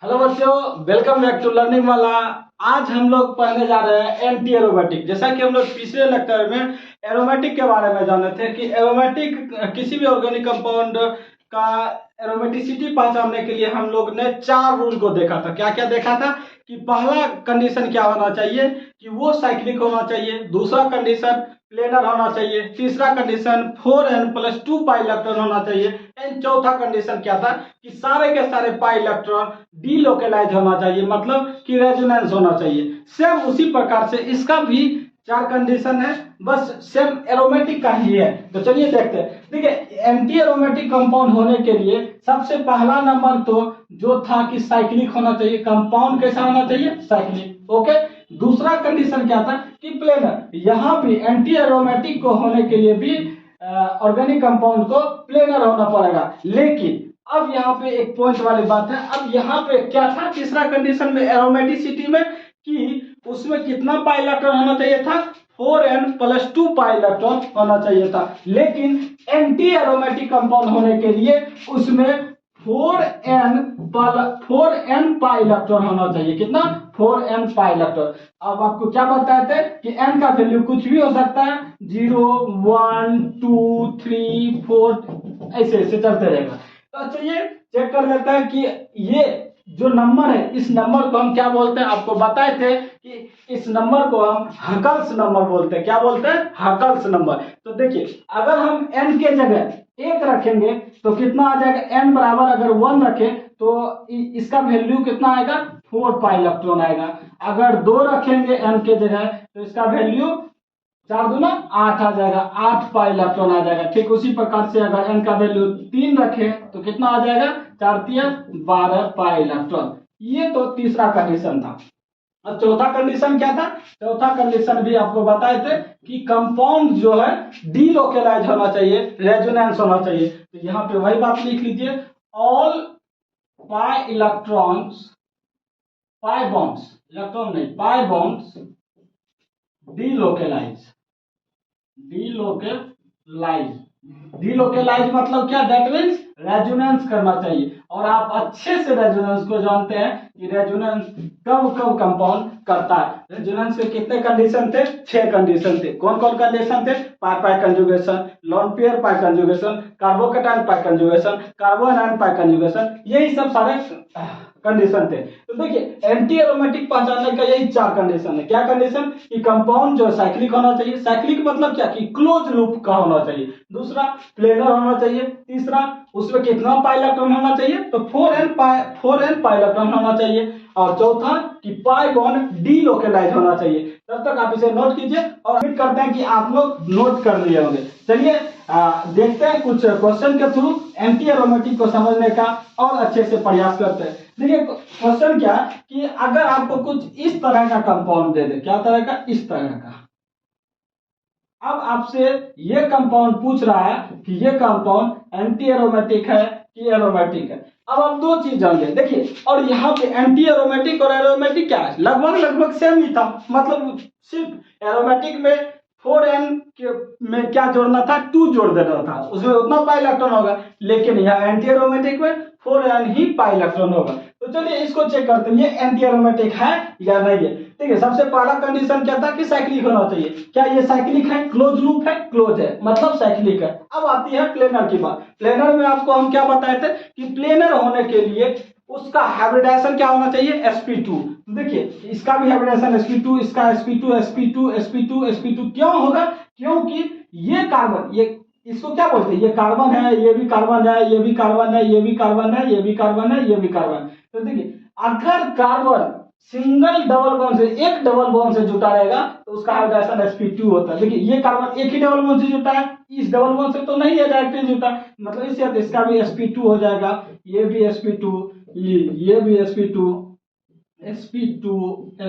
Hello बच्चों, welcome back to learning वाला। आज हम लोग पढ़ने जा रहे हैं एंटी एरोमेटिक। जैसा कि हम लोग पिछले लेक्चर में एरोमेटिक के बारे में जाने थे कि एरोमेटिक किसी भी ऑर्गेनिक कंपाउंड का एरोमेटिसिटी पहचानने के लिए हम लोग ने 4 रूल को देखा था। क्या क्या देखा था कि पहला कंडीशन क्या होना चाहिए कि वो साइक्लिक होना चाहिए, दूसरा कंडीशन प्लेनर होना चाहिए, तीसरा कंडीशन 4n+2 पाई इलेक्ट्रॉन होना चाहिए, एंड चौथा कंडीशन क्या था कि सारे के सारे पाई इलेक्ट्रॉन डीलोकेलाइज होना चाहिए, मतलब कि रेजोनेंस होना चाहिए। सेम उसी प्रकार से इसका भी 4 कंडीशन है, बस सेम एरोमेटिक का ही है। तो चलिए देखते हैं। देखिए, एंटी एरोमेटिक कंपाउंड होने के लिए सबसे पहला नंबर तो जो था कि साइक्लिक होना चाहिए। कंपाउंड कैसा होना चाहिए? साइक्लिक। ओके। दूसरा कंडीशन क्या था कि प्लेनर। यहाँ भी एंटी एरोमेटिक को होने के लिए भी ऑर्गेनिक कंपाउंड को प्लेनर होना पड़ेगा। लेकिन अब यहाँ पे एक पॉइंट वाली बात है। अब यहाँ पे क्या था तीसरा कंडीशन में एरोमेटिसिटी में कि उसमें कितना पाई इलेक्ट्रॉन होना चाहिए था? 4n+2 पाई इलेक्ट्रॉन होना चाहिए था। लेकिन एंटी एरोमेटिक कंपाउंड होने के लिए उसमें 4n पाई इलेक्ट्रॉन होना चाहिए। कितना? 4n pi electron. अब आपको क्या बताए थे कि n का वैल्यू कुछ भी हो सकता है, 0, 1, 2, 3, 4 ऐसे ऐसे चलते रहेगा। तो चलिए चेक कर लेते हैं कि ये जो नंबर है इस नंबर को हम क्या बोलते हैं। आपको बताए थे कि इस नंबर को हम हकल्स नंबर बोलते हैं। क्या बोलते हैं? Huckel's number. तो देखिए, अगर हम n के जगह 1 रखेंगे तो कितना आ जाएगा? n बराबर अगर 1 रखें तो इसका वैल्यू कितना आएगा? 4 पाई इलेक्ट्रॉन आएगा। अगर 2 रखेंगे n के जगह तो इसका वैल्यू 4 दूना 8 आ जाएगा, 8 पाई इलेक्ट्रॉन आ जाएगा। ठीक उसी प्रकार से अगर n का वैल्यू 3 रखें तो कितना आ जाएगा? 4 तिया 12 पाई इलेक्ट्रॉन। ये तो तीसरा कंडीशन था। अब चौथा कंडीशन क्या था? चौथा कंडीशन भी आपको बताए थे कि कंपाउंड जो है डीलोकेलाइज होना चाहिए, रेजोनेंस होना चाहिए। तो यहाँ पे वही बात लिख लीजिए, all pi electrons, pi bonds, electron नहीं पाई बॉन्ड्स डीलोकेलाइज। डीलोकेलाइज, डीलोकेलाइज मतलब क्या? दैट मीन्स रेजोनेंस करना चाहिए। और आप अच्छे से रेजोनेंस को जानते हैं कि रेजोनेंस कब कब कंपाउंड करता है। रेजोनेंस के कितने कंडीशन थे? 6 कंडीशन थे। कौन कौन कंडीशन थे? पाई पाई कंजुगेशन, लोन पेयर पाई कंजुगेशन, कार्बोकेटाइन पाई कंजुगेशन, कार्बो एनायन पाई कंजुगेशन, यही सब सारे कंडीशन थे। तो देखिए, एंटी एरोमेटिक पहचानने का यही 4 कंडीशन है। क्या कंडीशन? कि कंपाउंड जो साइक्लिक होना चाहिए। साइक्लिक मतलब क्या? कि क्लोज लूप का होना चाहिए। दूसरा प्लेनर होना चाहिए। तीसरा उसमें कितना पाई इलेक्ट्रॉन होना चाहिए? तो 4n पाई इलेक्ट्रॉन होना चाहिए। और चौथा कि पाई बॉन्ड डीलोकेलाइज होना चाहिए। तब तक आप इसे नोट कीजिए और उम्मीद करते हैं कि आप लोग नोट कर लिए होंगे। चलिए देखते हैं कुछ क्वेश्चन के थ्रू एंटी एरोमेटिक को समझने का और अच्छे से प्रयास करते हैं। देखिए क्वेश्चन क्या कि अगर आपको कुछ इस तरह का कंपाउंड दे दे, क्या तरह का? इस तरह का। अब आपसे ये कंपाउंड पूछ रहा है कि ये कंपाउंड एंटी एरोमेटिक है कि एरोमेटिक है। अब आप 2 चीज जानिए। देखिए, और यहाँ पे एंटी एरोमेटिक और एरोमेटिक क्या है? लगभग लगभग सेम ही था। मतलब सिर्फ एरोमेटिक में 4n में क्या जोड़ना था? 2 जोड़ देना था, उसमें उतना पाई इलेक्ट्रॉन होगा। लेकिन यहाँ एंटी एरोमेटिक में 4n ही पाई इलेक्ट्रॉन होगा। तो चलिए इसको चेक करते हैं, ये एंटी एरोमेटिक है या नहीं है। ठीक है, सबसे पहला कंडीशन क्या था कि साइक्लिक होना चाहिए। क्या ये साइक्लिक है? क्लोज लूप है? क्लोज है, मतलब साइक्लिक है। अब आती है प्लेनर की बात। प्लेनर में आपको हम क्या बताए थे कि प्लेनर होने के लिए उसका हाइब्रिडाइजेशन क्या होना चाहिए? sp2। देखिए, इसका भी हाइब्रिडाइजेशन sp2, इसका sp2 sp2 sp2 sp2 क्यों होगा? क्योंकि ये कार्बन, ये इसको क्या बोलते हैं? ये कार्बन है, ये भी कार्बन है, ये भी कार्बन है, ये भी कार्बन है, ये भी कार्बन है, ये भी कार्बन। तो देखिए, अगर कार्बन सिंगल डबल बॉन्ड से, एक डबल बॉन्ड से जुटा रहेगा तो उसका हाइब्रिडाइजेशन sp2 होता है। देखिए, ये कार्बन एक ही डबल बॉन्ड से जुटा है, इस डबल बॉन्ड से तो नहीं है, डायरेक्टली जुटा, मतलब इससे इसका भी sp2 हो जाएगा, ये भी sp2, ये भी sp2 sp2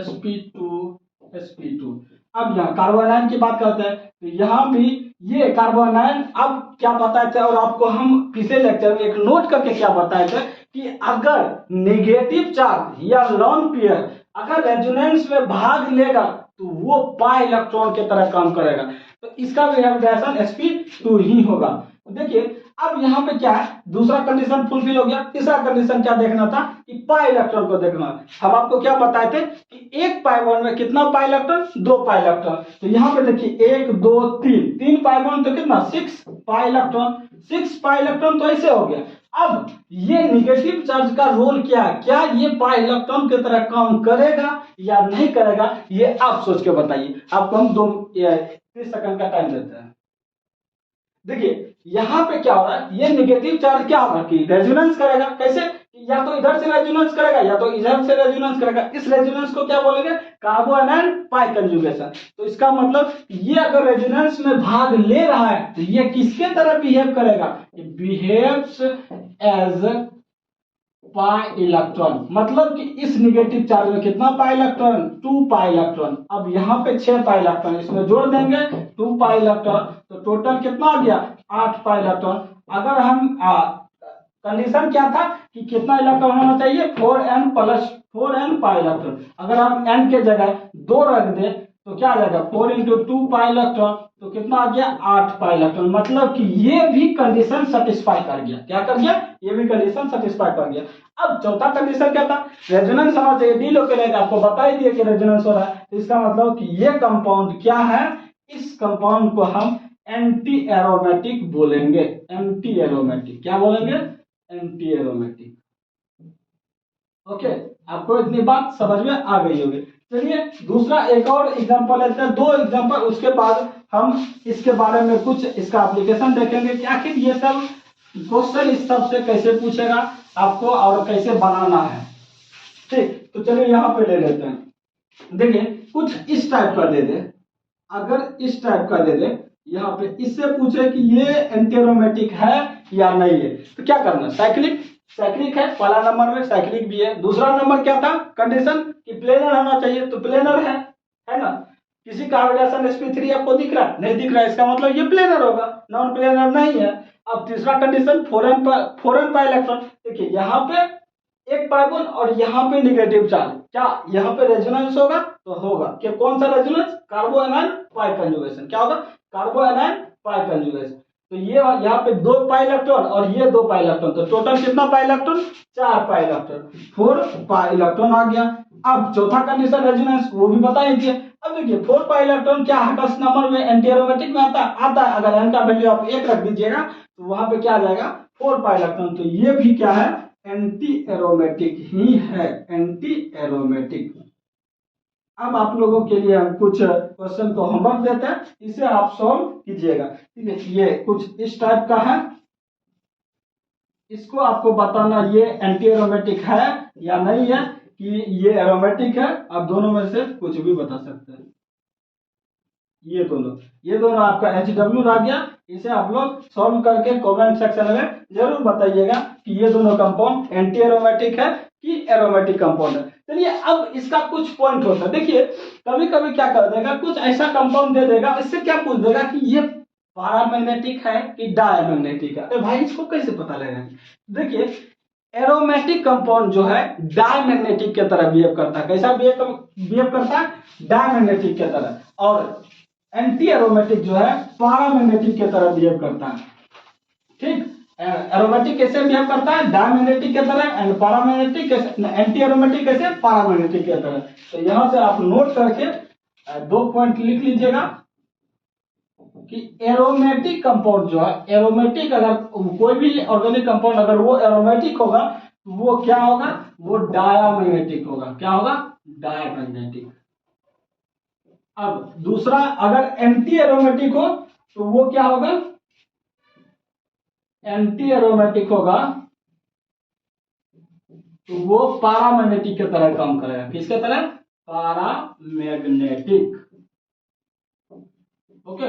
sp2 sp2। अब यहाँ कार्बोनाइन की बात करते हैं तो यहाँ भी ये कार्बोनाइन। अब क्या बताए थे और आपको हम पिछले लेक्चर में एक नोट करके क्या बताए थे कि अगर नेगेटिव चार्ज या लोन पेयर अगर रेजोनेंस में भाग लेगा तो वो पाई इलेक्ट्रॉन की तरह काम करेगा। तो इसका भी हाइब्रिडाइजेशन sp2 ही होगा। देखिए, अब यहाँ पे क्या है, दूसरा कंडीशन फुलफिल हो गया। तीसरा कंडीशन क्या देखना था कि पाई इलेक्ट्रॉन को देखना। हम आपको क्या बताए थे कि एक पाई बॉन्ड में कितना पाई इलेक्ट्रॉन, 2 पाई इलेक्ट्रॉन। तो यहाँ पे देखिए 1 2 3 पाई बॉन्ड तो कितना 6 पाई इलेक्ट्रॉन, 6 पाई इलेक्ट्रॉन तो ऐसे हो गया। अब ये निगेटिव चार्ज का रोल क्या है, क्या ये पाई इलेक्ट्रॉन की तरह काम करेगा या नहीं करेगा, ये आप सोच के बताइए। आपको हम 30 सेकंड का टाइम देते हैं। देखिए यहाँ पे क्या हो रहा है, ये निगेटिव चार्ज क्या होगा कि रेजोनेंस करेगा। कैसे, या तो इधर से रेजोनेंस करेगा या तो इधर से रेजोनेंस करेगा। इस रेजोनेंस को क्या बोलेंगे, कार्बो एनायन पाई कंजुगेशन। तो इसका मतलब ये अगर रेजोनेंस में भाग ले रहा है तो ये किसके तरह बिहेव करेगा, बिहेव्स एज पाई इलेक्ट्रॉन। मतलब कि इस निगेटिव चार्ज में कितना पाई इलेक्ट्रॉन, 2 पाई इलेक्ट्रॉन। अब यहाँ पे 6 पाई इलेक्ट्रॉन, इसमें जोड़ देंगे 2 पाई इलेक्ट्रॉन, तो टोटल कितना आ गया 8 पाई इलेक्ट्रॉन। अगर हम कंडीशन क्या था कि कितना इलेक्ट्रॉन होना चाहिए, 4n plus 4n pi electron. अगर हम n के जगह 2 रख दे तो क्या आ जाएगा 4 इंटू 2 पाई इलेक्ट्रॉन, तो कितना आ गया 8 पाई इलेक्ट्रॉन। मतलब कि ये भी कंडीशन सेटिस्फाई कर गया। क्या कर गया, ये भी कंडीशन सेटिस्फाई कर गया। अब चौथा कंडीशन क्या था, रेजोनेंस होना चाहिए। डी लोकेलाइट आपको बता ही दिया कि रेजोनेंस हो रहा है, तो इसका मतलब कि ये कंपाउंड क्या है, इस कंपाउंड को हम एंटी एरोमेटिक बोलेंगे। एंटी एरोमेटिक क्या बोलेंगे, एंटी एरोमेटिक। ओके, आपको इतनी बात समझ में आ गई होगी। चलिए दूसरा एक और एग्जांपल लेते हैं, 2 एग्जांपल, उसके बाद हम इसके बारे में कुछ इसका एप्लीकेशन देखेंगे कि आखिर ये सब क्वेश्चन इस सब से कैसे पूछेगा आपको और कैसे बनाना है। ठीक, तो चलिए यहाँ पे ले लेते हैं। देखिए कुछ इस टाइप का दे दे, अगर इस टाइप का दे दे, यहाँ पे इससे पूछे कि ये एंटी एरोमेटिक है या नहीं है, तो क्या करना, साइक्लिक साइक्लिक है, पहला नंबर में साइक्लिक भी है। दूसरा नंबर क्या था कंडीशन कि प्लेनर होना चाहिए, तो प्लेनर है ना। किसी का हाइब्रिडेशन sp3 आपको दिख रहा है, नहीं दिख रहा है, इसका मतलब ये प्लेनर होगा, नॉन प्लेनर नहीं है। अब तीसरा कंडीशन 4n पाई इलेक्ट्रॉन। देखिए यहाँ पे एक पाई बॉन्ड और यहाँ पे निगेटिव चार्ज, क्या यहाँ पे रेजोनेंस होगा, तो होगा कि कौन सा रेजोनेंस, कार्बो एनायन पाई कंजुगेशन। क्या होगा, कार्बो एनायन पाई कंजुगेशन। तो ये यहाँ पे 2 पाई इलेक्ट्रॉन और ये 2 पाई इलेक्ट्रॉन, तो टोटल कितना pi electron, 4 pi electron, 4 pi electron आ गया। अब चौथा कंडीशन रेजोनेंस, वो भी बता दीजिए। अब देखिए 4 पाई इलेक्ट्रॉन क्या हटस नंबर में एंटी एरोमेटिक में आता है। अगर n का वैल्यू आप 1 रख दीजिएगा तो वहां पे क्या आ जाएगा 4 पाई इलेक्ट्रॉन। तो ये भी क्या है, एंटी एरोमेटिक ही है, एंटी एरोमेटिक। अब आप लोगों के लिए हम कुछ क्वेश्चन को होमवर्क देते हैं, इसे आप सॉल्व कीजिएगा। ठीक है, ये कुछ इस टाइप का है, इसको आपको बताना ये एंटी एरोमेटिक है या नहीं है, कि ये एरोमेटिक है। आप दोनों में से कुछ भी बता सकते हैं। ये दोनों आपका HW रह गया। इसे आप लोग सॉल्व करके कमेंट सेक्शन में जरूर बताइएगा कि ये दोनों कंपाउंड एंटी एरोमेटिक है कि एरोमेटिक कंपाउंड है। चलिए अब इसका कुछ पॉइंट होता है। देखिए कभी कभी क्या कर देगा, कुछ ऐसा कंपाउंड दे देगा, इससे क्या पूछ देगा कि ये पैरामैग्नेटिक है कि डायमैग्नेटिक है। तो भाई इसको कैसे पता लगेगा, देखिए एरोमेटिक कंपाउंड जो है डायमैग्नेटिक की तरह बिहेव करता है। कैसा बिहेव करता है, डायमैग्नेटिक की तरह। और एंटी एरोमेटिक जो है पैरामैग्नेटिक की तरह बिहेव करता है। ठीक, एरोमेटिक कैसे बिहेव करता है, डायमैग्नेटिक की तरह, एंड पैरामैग्नेटिक कैसे, एंटी एरोमेटिक कैसे, पैरामैग्नेटिक की तरह। तो यहां से आप नोट करके 2 पॉइंट लिख लीजिएगा कि एरोमेटिक कंपाउंड जो है, एरोमेटिक अगर कोई भी ऑर्गेनिक कंपाउंड अगर वो एरोमेटिक होगा तो वो क्या होगा, वो डायमैग्नेटिक होगा। क्या होगा, डायमैग्नेटिक। अब दूसरा अगर एंटी एरोमेटिक हो तो वो क्या होगा, एंटी एरोमेटिक होगा तो वो पैरामैग्नेटिक की तरह काम करेगा। किसके तरह, पैरामैग्नेटिक। ओके,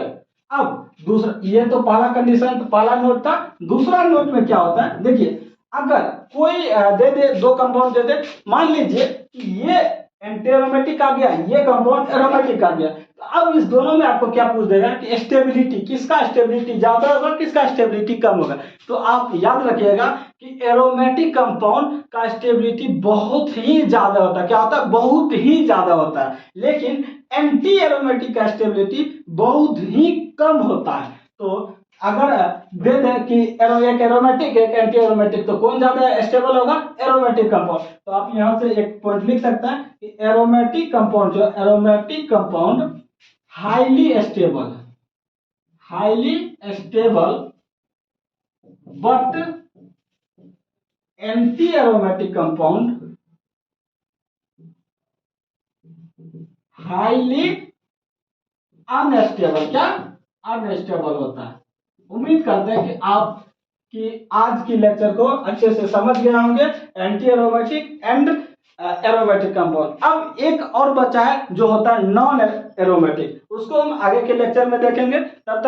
अब दूसरा, ये तो पहला कंडीशन, तो पहला नोट था। दूसरा नोट में क्या होता है, देखिए अगर कोई दे दे, 2 कंपाउंड दे दे, मान लीजिए कि ये एंटी एरोमेटिक आ गया, ये कंपाउंड एरोमेटिक आ गया, तो अब इस दोनों में आपको क्या पूछ देगा कि स्टेबिलिटी, किसका स्टेबिलिटी ज्यादा होगा, किसका स्टेबिलिटी कम होगा। तो आप याद रखिएगा कि एरोमेटिक कंपाउंड का स्टेबिलिटी बहुत ही ज्यादा होता है। क्या होता है, बहुत ही ज्यादा होता है। लेकिन एंटी एरोमेटिक का स्टेबिलिटी बहुत ही कम होता है। तो अगर दे दें कि एक एरोमेटिक एक एंटी एरोमेटिक, तो कौन ज्यादा स्टेबल होगा? Aromatic compound. तो आप यहां से एक पॉइंट लिख सकते हैं कि एरोमेटिक कंपाउंड, जो aromatic compound highly stable but anti aromatic compound highly unstable, क्या अनस्टेबल होता है। उम्मीद करते हैं कि आज की लेक्चर को अच्छे से समझ गए होंगे, anti aromatic and aromatic compound. अब एक और बचा है जो होता है नॉन एरोमेटिक, उसको हम आगे के लेक्चर में देखेंगे। तब तक